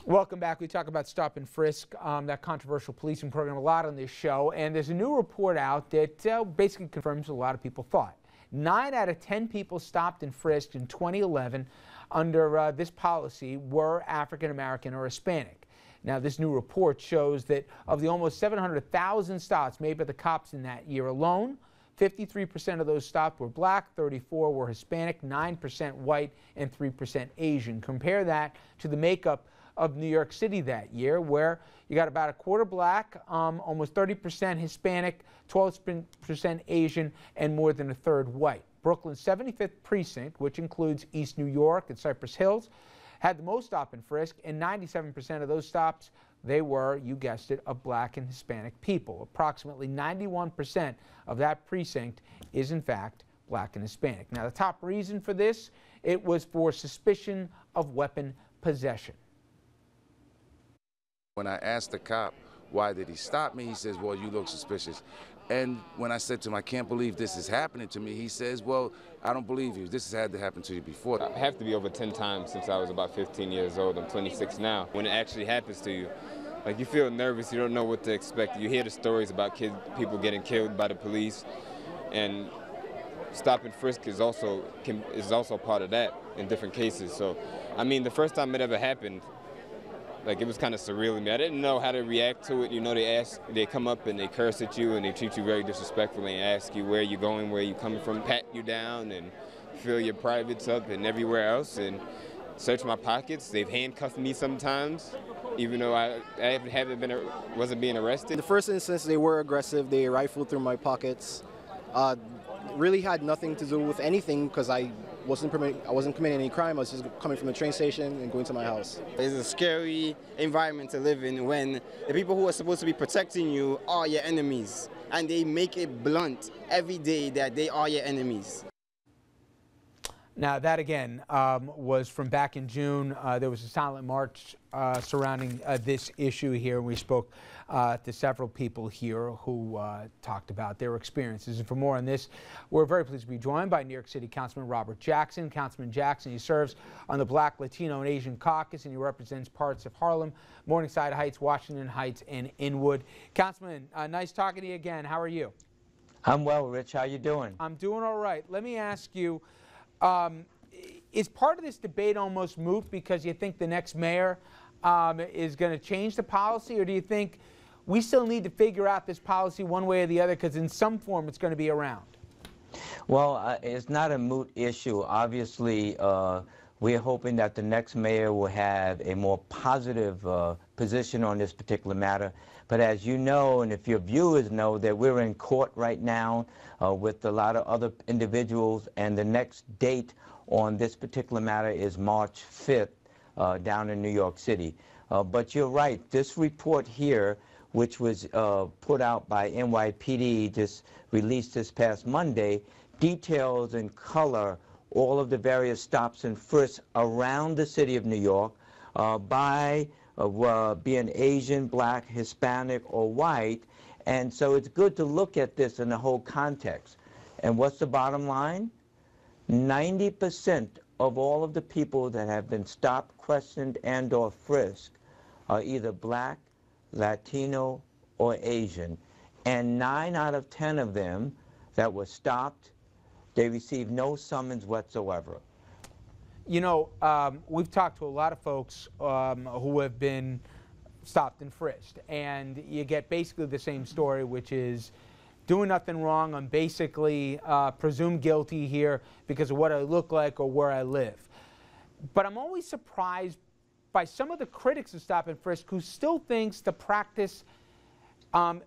Welcome back. We talk about Stop and Frisk, that controversial policing program, a lot on this show. And there's a new report out that basically confirms what a lot of people thought. 9 out of 10 people stopped and frisked in 2011 under this policy were African American or Hispanic. Now, this new report shows that of the almost 700,000 stops made by the cops in that year alone, 53% of those stopped were black, 34% were Hispanic, 9% white, and 3% Asian. Compare that to the makeup of New York City that year, where you got about a quarter black, almost 30% Hispanic, 12% Asian, and more than a third white. Brooklyn's 75th precinct, which includes East New York and Cypress Hills, had the most stop and frisk, and 97% of those stops, they were, you guessed it, of black and Hispanic people. Approximately 91% of that precinct is, in fact, black and Hispanic. Now, the top reason for this, it was for suspicion of weapon possession. When I asked the cop, why did he stop me, he says, well, you look suspicious. And when I said to him, I can't believe this is happening to me, he says, well, I don't believe you. This has had to happen to you before. I have to be over 10 times since I was about 15 years old. I'm 26 now. When it actually happens to you, like, you feel nervous, you don't know what to expect. You hear the stories about people getting killed by the police, and stop and frisk is also part of that in different cases. So, I mean, the first time it ever happened, like, it was kind of surreal to me. I didn't know how to react to it. You know, they come up and they curse at you and they treat you very disrespectfully and ask you where you're going, where you're coming from, pat you down and fill your privates up and everywhere else and search my pockets. They've handcuffed me sometimes, even though I wasn't being arrested. In the first instance, they were aggressive. They rifled through my pockets. Really had nothing to do with anything because I wasn't committing any crime. I was just coming from the train station and going to my house. It's a scary environment to live in when the people who are supposed to be protecting you are your enemies, and they make it blunt every day that they are your enemies. Now, that again was from back in June. There was a silent march surrounding this issue here. We spoke to several people here who talked about their experiences. And for more on this, we're very pleased to be joined by New York City Councilman Robert Jackson. Councilman Jackson, he serves on the Black, Latino, and Asian caucus, and he represents parts of Harlem, Morningside Heights, Washington Heights, and Inwood. Councilman, nice talking to you again. How are you? I'm well, Rich. How you doing? I'm doing all right. Let me ask you, is part of this debate almost moot because you think the next mayor is going to change the policy, or do you think we still need to figure out this policy one way or the other because in some form it's going to be around? Well, it's not a moot issue. Obviously, we're hoping that the next mayor will have a more positive position on this particular matter. But as you know, and if your viewers know, that we're in court right now with a lot of other individuals, and the next date on this particular matter is March 5th down in New York City. But you're right, this report here, which was put out by NYPD, just released this past Monday, details in color all of the various stops and frisks around the city of New York by being Asian, black, Hispanic, or white. And so it's good to look at this in the whole context. And what's the bottom line? 90% of all of the people that have been stopped, questioned, and or frisked are either black, Latino, or Asian. And 9 out of 10 of them that were stopped, they received no summons whatsoever. You know, we've talked to a lot of folks who have been stopped and frisked, and you get basically the same story, which is doing nothing wrong. I'm basically presumed guilty here because of what I look like or where I live. But I'm always surprised by some of the critics of stop and frisk who still thinks the practice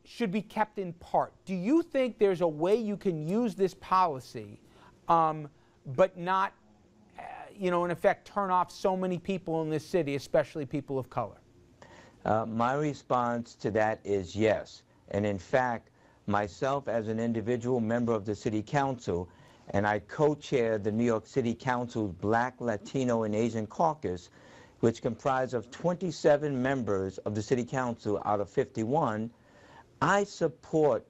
should be kept in part. Do you think there's a way you can use this policy but not, you know, in effect, turn off so many people in this city, especially people of color? My response to that is yes. And in fact, myself as an individual member of the City Council, and I co-chair the New York City Council's Black, Latino, and Asian Caucus, which comprised of 27 members of the City Council out of 51, I support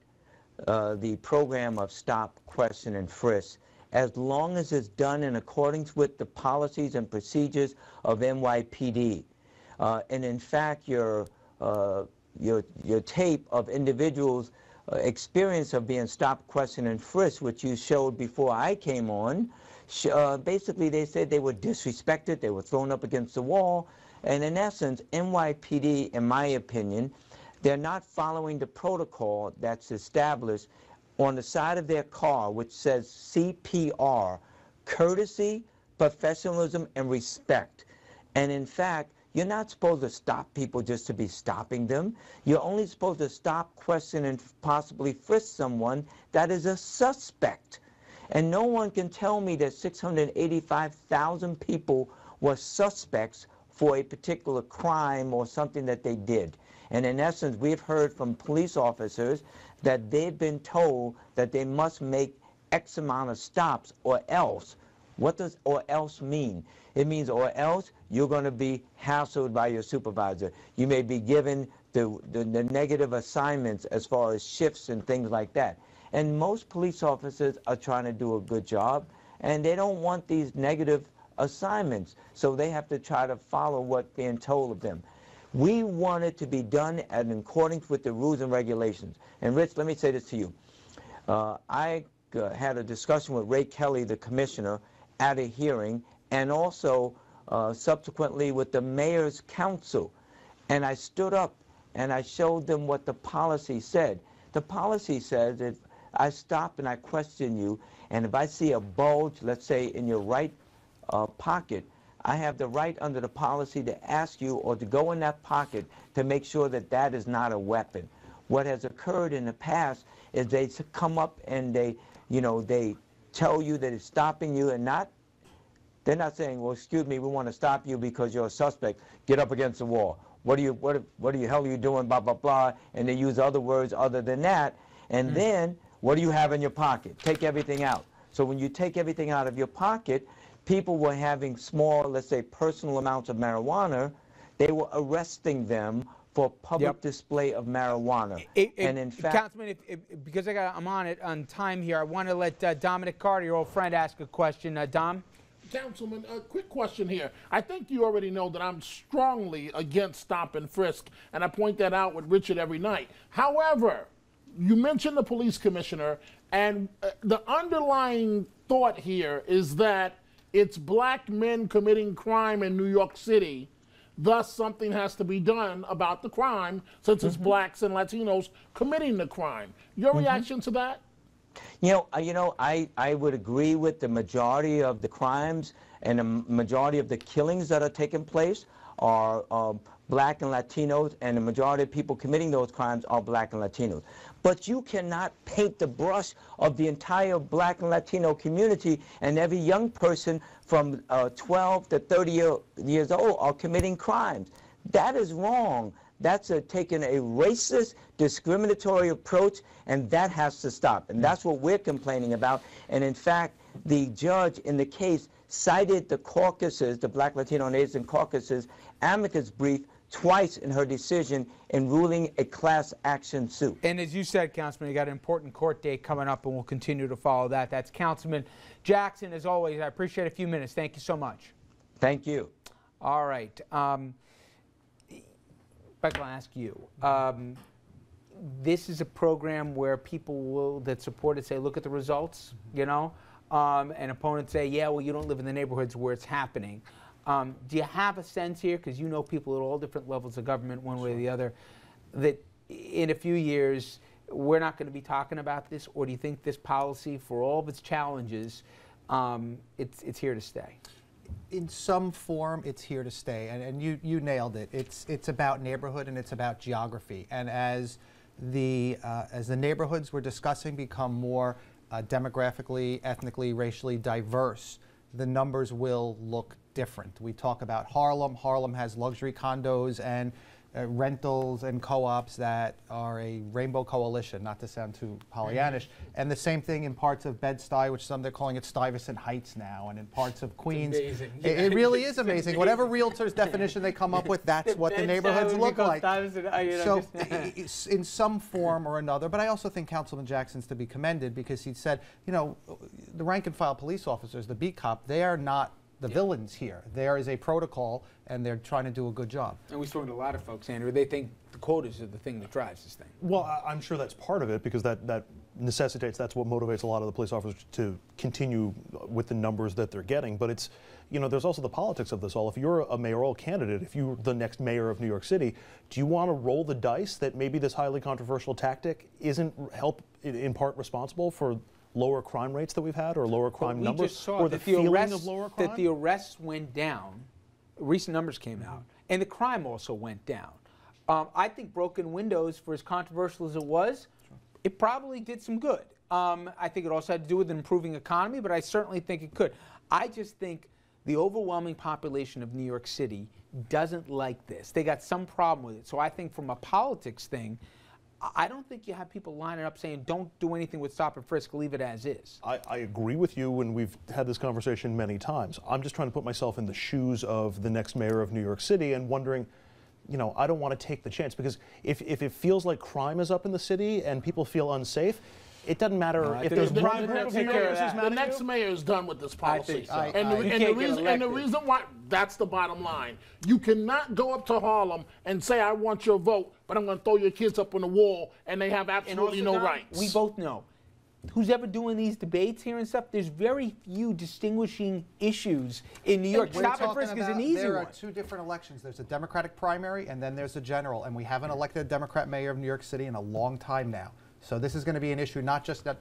the program of stop, question, and frisk as long as it's done in accordance with the policies and procedures of NYPD. And in fact, your tape of individuals' experience of being stopped, questioned, and frisked, which you showed before I came on, basically they said they were disrespected, they were thrown up against the wall, and in essence, NYPD, in my opinion, they're not following the protocol that's established on the side of their car, which says CPR, courtesy, professionalism, and respect. And in fact, you're not supposed to stop people just to be stopping them. You're only supposed to stop, question, and possibly frisk someone that is a suspect. And no one can tell me that 685,000 people were suspects for a particular crime or something that they did. And in essence, we've heard from police officers that they've been told that they must make X amount of stops or else. What does or else mean? It means or else you're going to be hassled by your supervisor. You may be given the negative assignments as far as shifts and things like that. And most police officers are trying to do a good job, and they don't want these negative assignments, so they have to try to follow what's being told of them. We want it to be done in accordance with the rules and regulations. And Rich, let me say this to you. I had a discussion with Ray Kelly, the commissioner, at a hearing, and also subsequently with the mayor's council. And I stood up and I showed them what the policy said. The policy says if I stop and I question you, and if I see a bulge, let's say in your right pocket, I have the right under the policy to ask you or to go in that pocket to make sure that that is not a weapon. What has occurred in the past is they come up and they tell you that it's stopping you, and they're not saying, well, excuse me, we want to stop you because you're a suspect. Get up against the wall. What the hell are you doing, blah, blah, blah, and they use other words other than that. And then, what do you have in your pocket? Take everything out. So when you take everything out of your pocket, people were having small, let's say, personal amounts of marijuana. They were arresting them for public display of marijuana. And in fact, Councilman, because I'm on time here, I want to let Dominic Carter, your old friend, ask a question. Dom? Councilman, a quick question here. I think you already know that I'm strongly against stop and frisk, and I point that out with Richard every night. However, you mentioned the police commissioner, and the underlying thought here is that it's black men committing crime in New York City. Thus, something has to be done about the crime, since it's blacks and Latinos committing the crime. Your reaction to that? I would agree with the majority of the crimes and the majority of the killings that are taking place are black and Latinos, and the majority of people committing those crimes are black and Latinos. But you cannot paint the brush of the entire black and Latino community, and every young person from 12 to 30 years old are committing crimes. That is wrong. That's taking a racist, discriminatory approach, and that has to stop. And that's what we're complaining about. And in fact, the judge in the case cited the caucuses, the Black, Latino, and Asian caucuses, amicus brief twice in her decision in ruling a class action suit. And as you said, Councilman, you got an important court date coming up, and we'll continue to follow that. That's Councilman Jackson. As always, I appreciate a few minutes. Thank you so much. Thank you. All right. But I'll ask you. This is a program where people that support it say, look at the results, and opponents say, yeah, well, you don't live in the neighborhoods where it's happening. Do you have a sense here, because you know people at all different levels of government, one way or the other, that in a few years we're not going to be talking about this, or do you think this policy, for all of its challenges, it's here to stay? In some form, it's here to stay, and you nailed it. It's about neighborhood and it's about geography. And as the neighborhoods we're discussing become more demographically, ethnically, racially diverse, the numbers will look different. We talk about Harlem. Harlem has luxury condos and rentals and co-ops that are a rainbow coalition, not to sound too Pollyannish. And the same thing in parts of Bed-Stuy, which some they're calling it Stuyvesant Heights now, and in parts of Queens. It's amazing. It really is amazing. Whatever realtor's definition they come up with, that's what the neighborhoods look like. So in some form or another, but I also think Councilman Jackson's to be commended, because he said, the rank and file police officers, the beat cop, they are not the villains here. There is a protocol, and they're trying to do a good job. And we've spoken to a lot of folks, Andrew. They think the quotas are the thing that drives this thing. Well, I'm sure that's part of it, because that necessitates, that's what motivates a lot of the police officers to continue with the numbers that they're getting. But it's, you know, there's also the politics of this all. If you're a mayoral candidate, if you're the next mayor of New York City, do you want to roll the dice that maybe this highly controversial tactic isn't in part responsible for lower crime rates that we've had, or lower crime numbers, just saw or the feeling of lower crime? That the arrests went down. Recent numbers came out, and the crime also went down. I think broken windows, for as controversial as it was, it probably did some good. I think it also had to do with an improving economy, but I certainly think it could. I just think the overwhelming population of New York City doesn't like this. They got some problem with it. So I think from a politics thing, I don't think you have people lining up saying, don't do anything with stop and frisk, leave it as is. I agree with you, and we've had this conversation many times. I'm just trying to put myself in the shoes of the next mayor of New York City and wondering, you know, I don't want to take the chance, because if it feels like crime is up in the city and people feel unsafe, it doesn't matter if there's one group of mayors who's mad at you. The next mayor is done with this policy. So. And the reason why, that's the bottom line. You cannot go up to Harlem and say, I want your vote, but I'm going to throw your kids up on the wall, and they have absolutely no rights. We both know, who's ever doing these debates here and stuff, there's very few distinguishing issues in New York. Stop and frisk is an easy one. There are two different elections. There's a Democratic primary, and then there's a general, and we haven't elected a Democrat mayor of New York City in a long time now. So this is going to be an issue not just in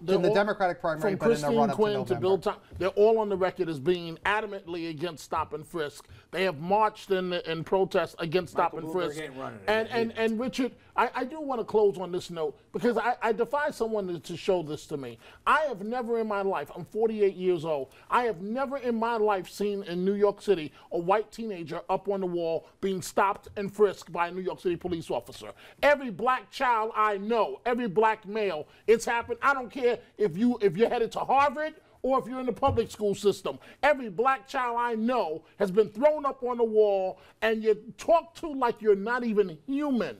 the Democratic primary, but in the run-up to November. Bill they're all on the record as being adamantly against stop and frisk. They have marched in protest against stop and frisk. And Richard, I do want to close on this note, because I defy someone to show this to me. I have never in my life, I'm 48 years old, I have never in my life seen in New York City a white teenager up on the wall being stopped and frisked by a New York City police officer. Every black child I know, every black male, it's happened. I don't care if you're headed to Harvard or if you're in the public school system. Every black child I know has been thrown up on the wall, and you're talked to like you're not even human.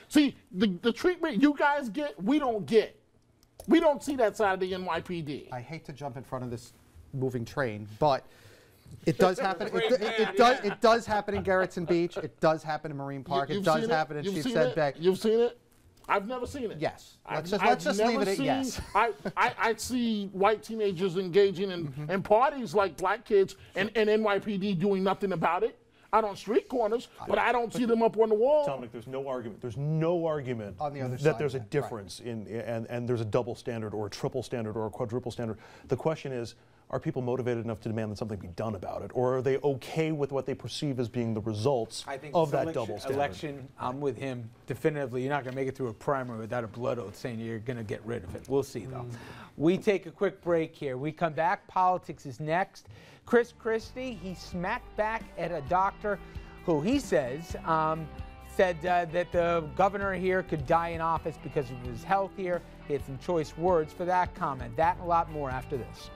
See, the treatment you guys get, we don't get. We don't see that side of the NYPD. I hate to jump in front of this moving train, but it does happen. It does happen in Gerritsen Beach. It does happen in Marine Park. It does happen in Sheepshead Bay. You've seen it? I've never seen it. Yes. Let's just leave it at yes. I see white teenagers engaging in parties like black kids, and NYPD doing nothing about it. Out on street corners, but I don't see them up on the wall. Dominic, there's no argument. There's no argument on the other that side, there's a difference and there's a double standard or a triple standard or a quadruple standard. The question is, are people motivated enough to demand that something be done about it, or are they okay with what they perceive as being the results of that double standard? Election, I'm with him definitively. You're not going to make it through a primary without a blood oath saying you're going to get rid of it. We'll see, though. We take a quick break here. We come back. Politics is next. Chris Christie, he smacked back at a doctor who he says said that the governor here could die in office because of his health here. He had some choice words for that comment. That and a lot more after this.